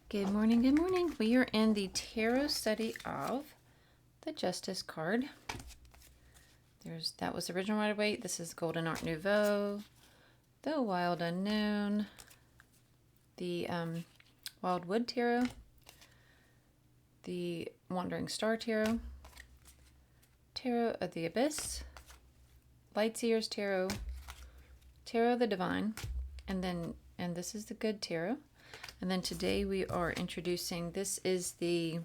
Good morning, good morning. We are in the tarot study of the Justice card. That was the original Rider-Waite. This is Golden Art Nouveau, the Wild Unknown, the Wildwood Tarot, the Wandering Star Tarot, Tarot of the Abyss, Lightseers Tarot, Tarot of the Divine, and this is the Good Tarot. And then today we are introducing, this is the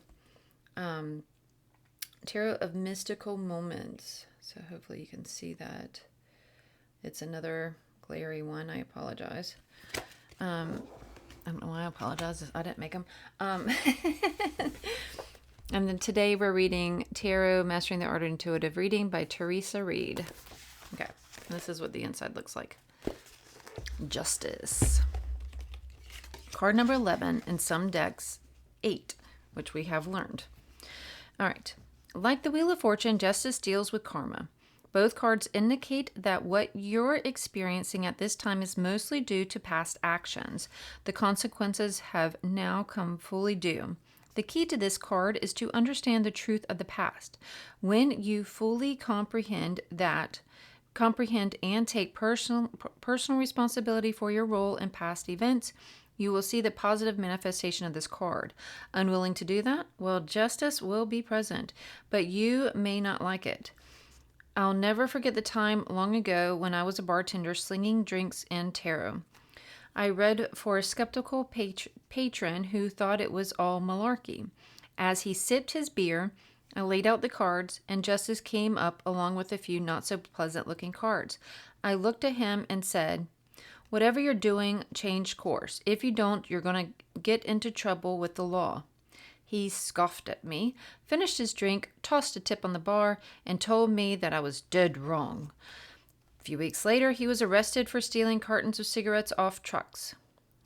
Tarot of Mystical Moments. So hopefully you can see that. It's another glary one. I apologize. I don't know why I apologize. I didn't make them. And then today we're reading Tarot Mastering the Art of Intuitive Reading by Teresa Reed. Okay. This is what the inside looks like. Justice. Card number 11, in some decks, 8, which we have learned. All right. Like the Wheel of Fortune, Justice deals with karma. Both cards indicate that what you're experiencing at this time is mostly due to past actions. The consequences have now come fully due. The key to this card is to understand the truth of the past. When you fully comprehend and take personal responsibility for your role in past events, you will see the positive manifestation of this card. Unwilling to do that? Well, justice will be present, but you may not like it. I'll never forget the time long ago when I was a bartender slinging drinks in tarot. I read for a skeptical patron who thought it was all malarkey. As he sipped his beer, I laid out the cards, and justice came up along with a few not-so-pleasant-looking cards. I looked at him and said, "Whatever you're doing, change course. If you don't, you're going to get into trouble with the law." He scoffed at me, finished his drink, tossed a tip on the bar, and told me that I was dead wrong. A few weeks later, he was arrested for stealing cartons of cigarettes off trucks.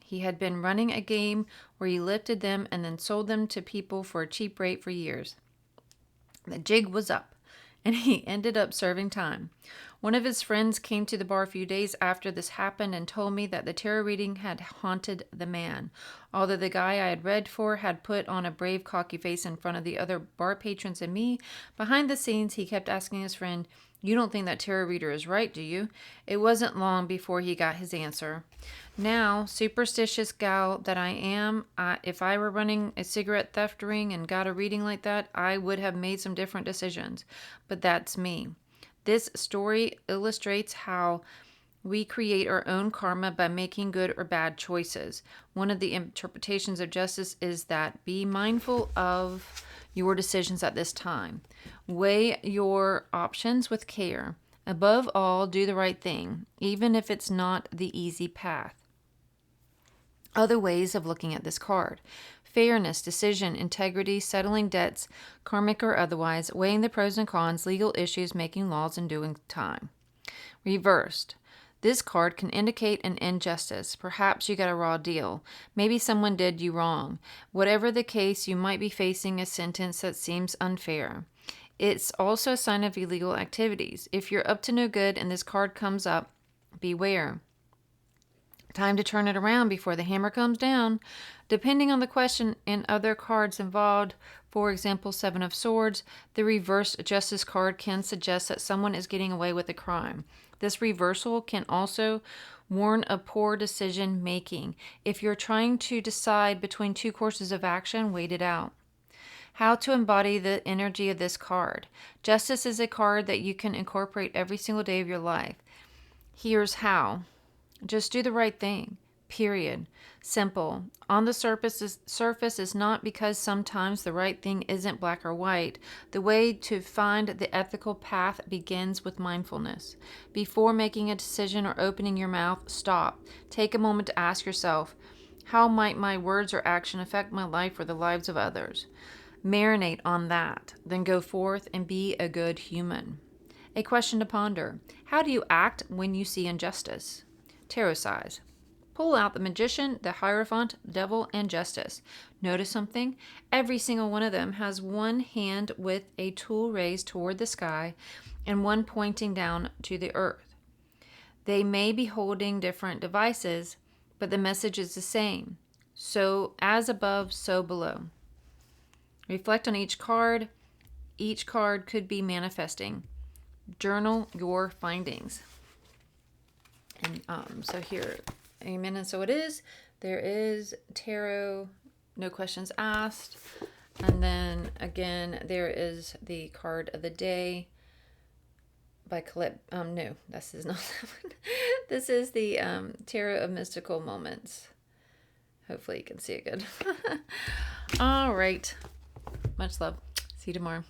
He had been running a game where he lifted them and then sold them to people for a cheap rate for years. The jig was up, and he ended up serving time. One of his friends came to the bar a few days after this happened and told me that the tarot reading had haunted the man. Although the guy I had read for had put on a brave, cocky face in front of the other bar patrons and me, behind the scenes he kept asking his friend, "You don't think that tarot reader is right, do you?" It wasn't long before he got his answer. Now, superstitious gal that I am, if I were running a cigarette theft ring and got a reading like that, I would have made some different decisions. But that's me. This story illustrates how we create our own karma by making good or bad choices. One of the interpretations of justice is that be mindful of your decisions at this time. Weigh your options with care. Above all, do the right thing, even if it's not the easy path. Other ways of looking at this card: fairness, decision, integrity, settling debts, karmic or otherwise, weighing the pros and cons, legal issues, making laws, and doing time. Reversed. This card can indicate an injustice. Perhaps you got a raw deal. Maybe someone did you wrong. Whatever the case, you might be facing a sentence that seems unfair. It's also a sign of illegal activities. If you're up to no good and this card comes up, beware. Time to turn it around before the hammer comes down. Depending on the question and other cards involved, for example, Seven of Swords, the reversed justice card can suggest that someone is getting away with a crime. This reversal can also warn of poor decision making. If you're trying to decide between two courses of action, wait it out. How to embody the energy of this card. Justice is a card that you can incorporate every single day of your life. Here's how. Just do the right thing. Period. Simple. On the surface is not because sometimes the right thing isn't black or white. The way to find the ethical path begins with mindfulness. Before making a decision or opening your mouth, stop. Take a moment to ask yourself, how might my words or action affect my life or the lives of others? Marinate on that. Then go forth and be a good human. A question to ponder. How do you act when you see injustice? Tarot size. Pull out the Magician, the Hierophant, Devil, and Justice. Notice something? Every single one of them has one hand with a tool raised toward the sky and one pointing down to the earth. They may be holding different devices, but the message is the same. So as above, so below. Reflect on each card. Each card could be manifesting. Journal your findings. And so here, amen. And so it is. There is tarot, no questions asked. And then again, there is the card of the day by Colette. No, this is not that one. This is the Tarot of Mystical Moments. Hopefully you can see it good. All right. Much love. See you tomorrow.